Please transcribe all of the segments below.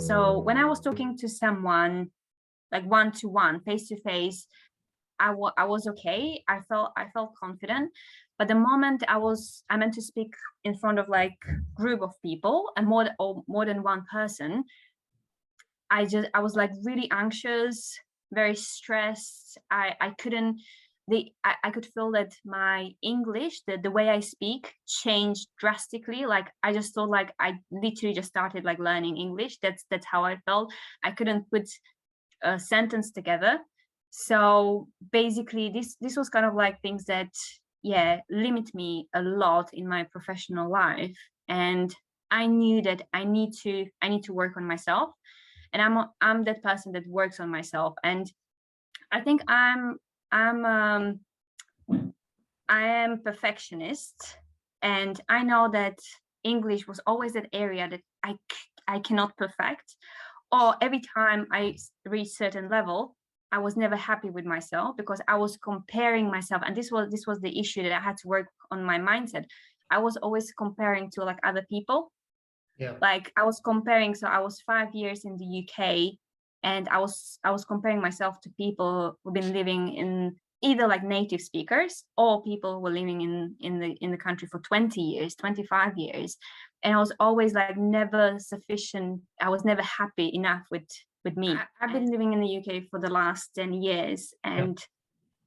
So when I was talking to someone like one-to-one, face-to-face, I was okay. I felt confident. But the moment I meant to speak in front of like group of people and more than one person, I was like really anxious, very stressed. I couldn't I could feel that my English, the way I speak changed drastically. Like I just thought like I literally just started like learning English. That's how I felt. I couldn't put a sentence together. So basically this was kind of like things that limit me a lot in my professional life. And I knew that I need to work on myself. And I'm that person that works on myself. And I think I'm I am perfectionist, and I know that English was always that area that I cannot perfect. Or every time I reach certain level, I was never happy with myself because I was comparing myself, and this was the issue that I had to work on my mindset. I was always comparing to like other people. Yeah. Like I was comparing, so I was 5 years in the UK, and I was comparing myself to people who've been living in either like native speakers or people who were living in the country for 20 years, 25 years. And I was always like never sufficient. I was never happy enough with me. I've been living in the UK for the last 10 years, and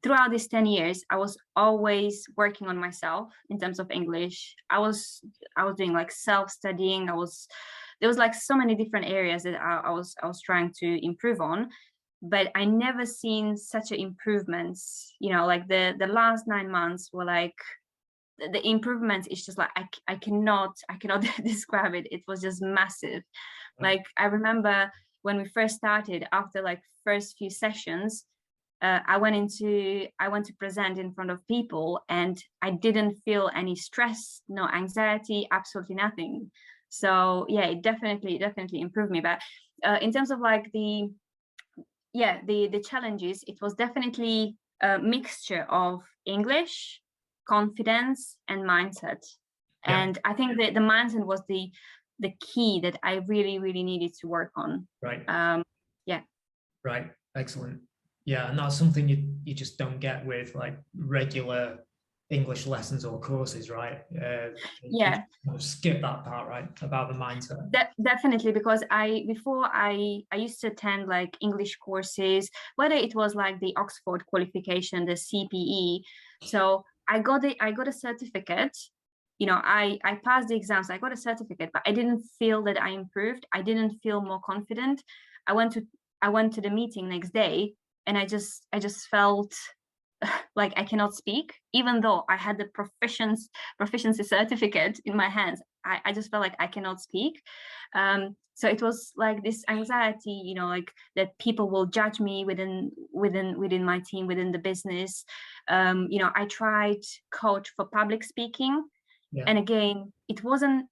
throughout these 10 years, I was always working on myself in terms of English. I was doing like self-studying. There was like so many different areas that I was trying to improve on, but I never seen such a improvements. Like the last 9 months were like the improvements. It's just like I cannot describe it. It was just massive. Like I remember when we first started, after like first few sessions, I went to present in front of people, and I didn't feel any stress, no anxiety, absolutely nothing. So yeah, it definitely improved me. But in terms of like the challenges, it was definitely a mixture of English, confidence, and mindset. And I think that the mindset was the key that I really needed to work on. Right. Yeah. Right. Excellent. Yeah, and that's something you just don't get with like regular English lessons or courses, right? You skip that part, right, about the mindset. Definitely, because before I used to attend like English courses, whether it was like the Oxford qualification, the CPE. So I got a certificate. I passed the exams. I got a certificate, but I didn't feel that I improved. I didn't feel more confident. I went to the meeting next day, and I just felt like I cannot speak, even though I had the proficiency certificate in my hands. I just felt like I cannot speak. So it was like this anxiety, like that people will judge me within my team, within the business. I tried coach for public speaking, and again, it wasn't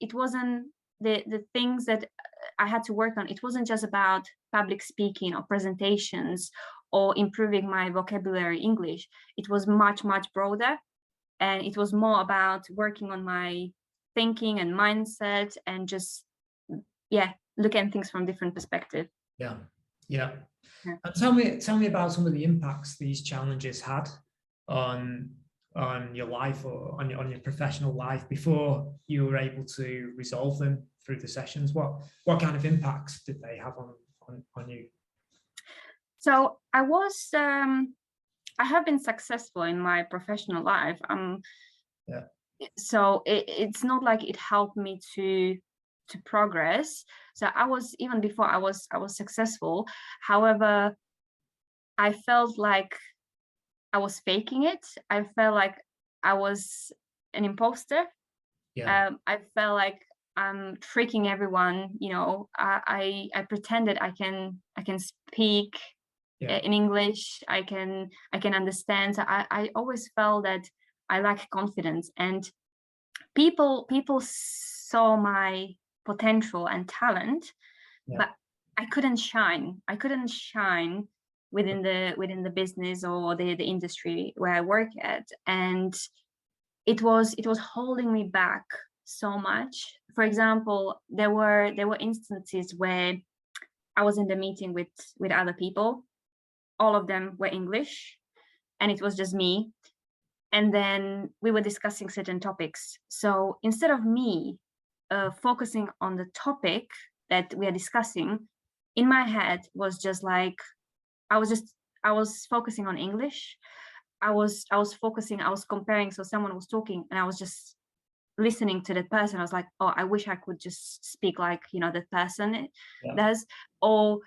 the things that I had to work on. It wasn't just about public speaking or presentations or improving my vocabulary English. It was much broader, and it was more about working on my thinking and mindset, and just look at things from different perspective. Yeah. And tell me about some of the impacts these challenges had on your life or on your professional life before you were able to resolve them through the sessions. What kind of impacts did they have on you? So I have been successful in my professional life. So it's not like it helped me to progress. So even before I was successful. However, I felt like I was faking it. I felt like I was an imposter. I felt like I'm tricking everyone. I pretended I can speak in English. I can understand. So I always felt that I lack confidence, and people saw my potential and talent, but I couldn't shine. Within the business or the industry where I work at, and it was holding me back so much. For example, there were instances where I was in the meeting with other people. All of them were English, and it was just me. And then we were discussing certain topics. So instead of me focusing on the topic that we are discussing, in my head was just like, I was focusing on English. I was focusing, I was comparing. So someone was talking and I was just listening to that person. I was like, oh, I wish I could just speak like, that person does. Or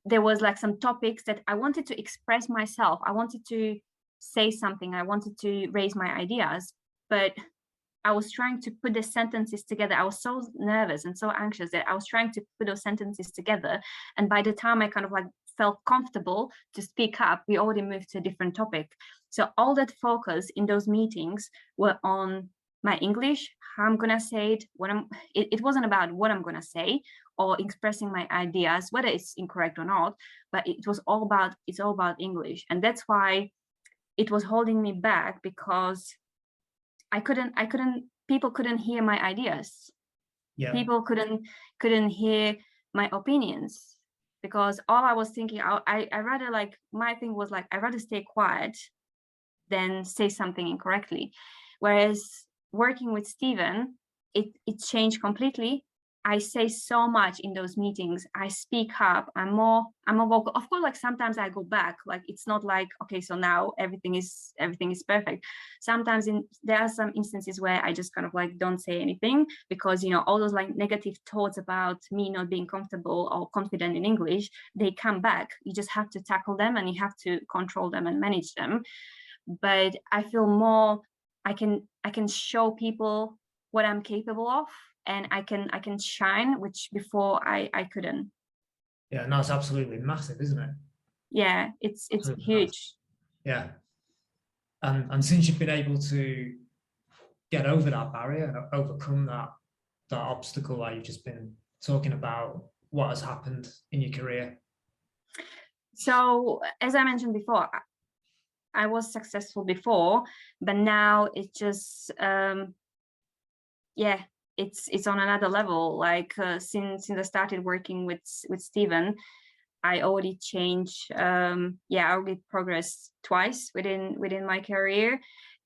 there was like some topics that I wanted to express myself. I wanted to say something. I wanted to raise my ideas, but I was trying to put the sentences together. I was so nervous and so anxious that I was trying to put those sentences together. And by the time I kind of like felt comfortable to speak up, we already moved to a different topic. So all that focus in those meetings were on my English, how I'm gonna say it, it wasn't about what I'm gonna say or expressing my ideas, whether it's incorrect or not, but it's all about English. And that's why it was holding me back, because people couldn't hear my ideas. People couldn't hear my opinions, because all I was thinking, I rather, like, my thing was like, I rather stay quiet than say something incorrectly. Whereas working with Stephen, it changed completely. I say so much in those meetings. I speak up. I'm more vocal. Of course, like sometimes I go back. Like it's not like, okay, so now everything is perfect. Sometimes there are some instances where I just kind of like don't say anything, because all those like negative thoughts about me not being comfortable or confident in English, they come back. You just have to tackle them and you have to control them and manage them. But I feel more I can show people what I'm capable of, and I can shine, which before I couldn't. Yeah, no, it's absolutely massive, isn't it? Yeah, it's Absolutely huge. massive. Yeah. And since you've been able to get over that barrier, overcome that obstacle that you've just been talking about, what has happened in your career? So as I mentioned before, I was successful before, but now it's just yeah, it's on another level. Like since I started working with Stephen, I already changed. I already progressed twice within my career,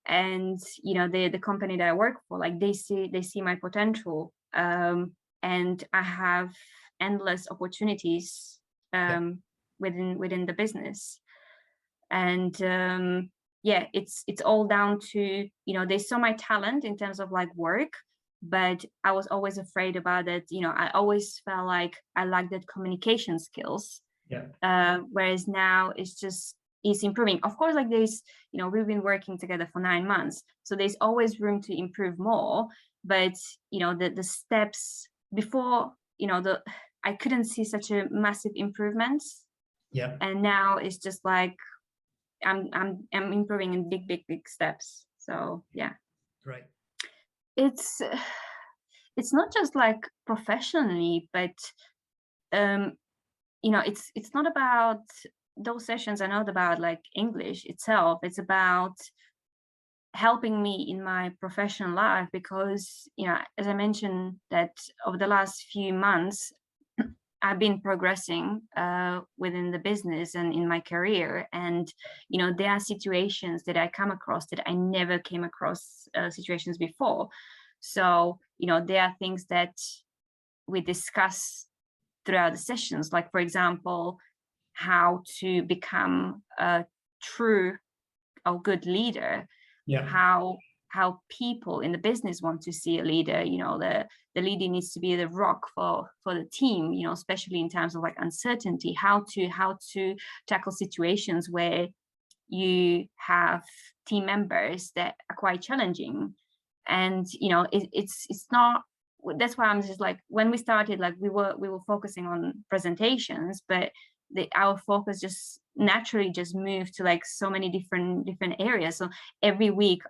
and the company that I work for, like they see my potential, and I have endless opportunities within the business. And it's all down to they saw my talent in terms of like work, but I was always afraid about it. I always felt like I lacked that communication skills. Whereas now it's improving. Of course, like there's we've been working together for 9 months, so there's always room to improve more. But the steps before, I couldn't see such a massive improvements. And now it's just like I'm improving in big steps. So yeah. Right. It's not just like professionally, but it's not about those sessions are not about like English itself. It's about helping me in my professional life, because as I mentioned, that over the last few months I've been progressing within the business and in my career, and there are situations that I come across that I never came across situations before. So there are things that we discuss throughout the sessions, like for example, how to become a true or good leader. How people in the business want to see a leader. The leader needs to be the rock for the team, especially in times of like uncertainty, how to tackle situations where you have team members that are quite challenging. And it's not, that's why I'm just like, when we started, like we were focusing on presentations, but our focus just naturally just moved to like so many different areas. So every week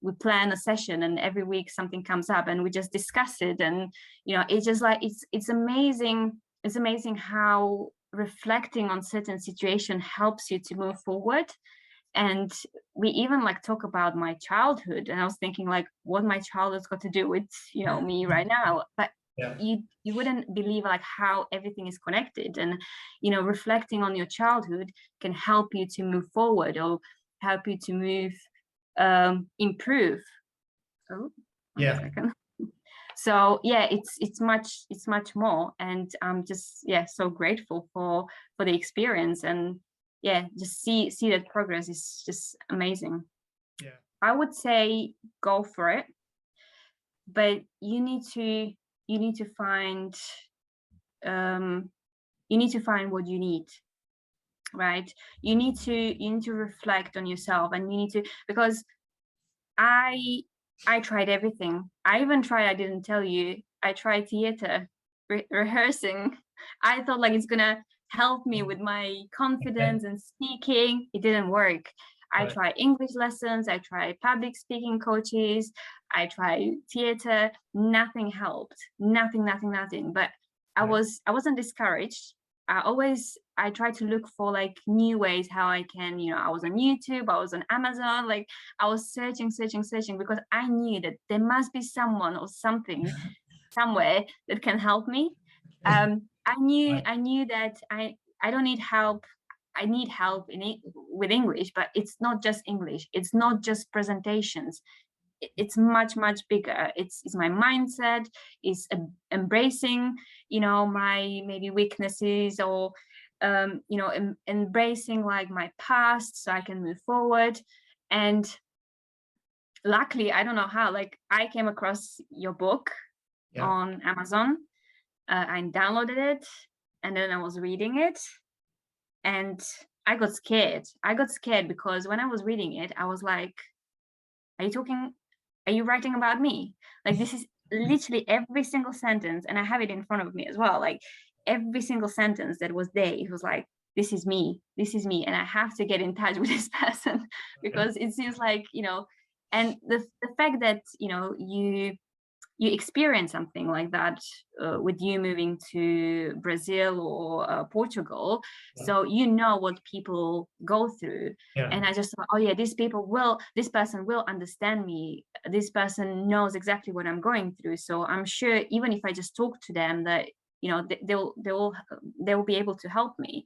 we plan a session, and every week something comes up and we just discuss it. And it's just like it's amazing how reflecting on certain situation helps you to move forward. And we even like talk about my childhood, and I was thinking like, what my childhood's got to do with me right now. But Yeah. you wouldn't believe like how everything is connected. And reflecting on your childhood can help you to move forward, or help you to move, improve. Oh, one Yeah. second. So yeah, it's much more, and I'm just so grateful for the experience. And just see that progress is just amazing. Yeah. I would say go for it, but you need to find, what you need, right? You need to reflect on yourself, and you need to, because I tried everything. I didn't tell you, I tried theater, rehearsing. I thought like it's gonna help me with my Okay. confidence and speaking. It didn't work. I Right. tried English lessons, I tried public speaking coaches, I tried theater. Nothing helped. Nothing. But Right. I wasn't discouraged. I tried to look for like new ways how I can, I was on YouTube, I was on Amazon, like I was searching, because I knew that there must be someone or something somewhere that can help me. Right. I knew that I don't need help. I need help with English, but it's not just English. It's not just presentations. It's much bigger. It's my mindset. It's embracing, my maybe weaknesses, or embracing like my past so I can move forward. And luckily, I don't know how, like I came across your book Yeah. on Amazon. I downloaded it, and then I was reading it, and I got scared. I got scared because when I was reading it, I was like, are you writing about me? Like, this is literally every single sentence, and I have it in front of me as well. Like, every single sentence that was there, it was like, this is me, and I have to get in touch with this person, Right. because it seems like, and the fact that, you experience something like that, with you moving to Brazil or Portugal, Yeah. so what people go through. Yeah. And I just thought, oh yeah, this person will understand me. This person knows exactly what I'm going through. So I'm sure even if I just talk to them, that they will be able to help me.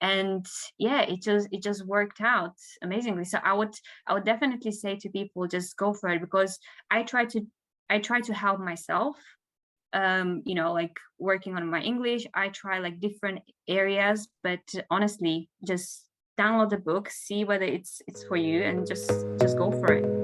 And it just worked out amazingly. So I would definitely say to people, just go for it, because I try to help myself, like working on my English. I try like different areas, but honestly, just download the book, see whether it's for you, and just go for it.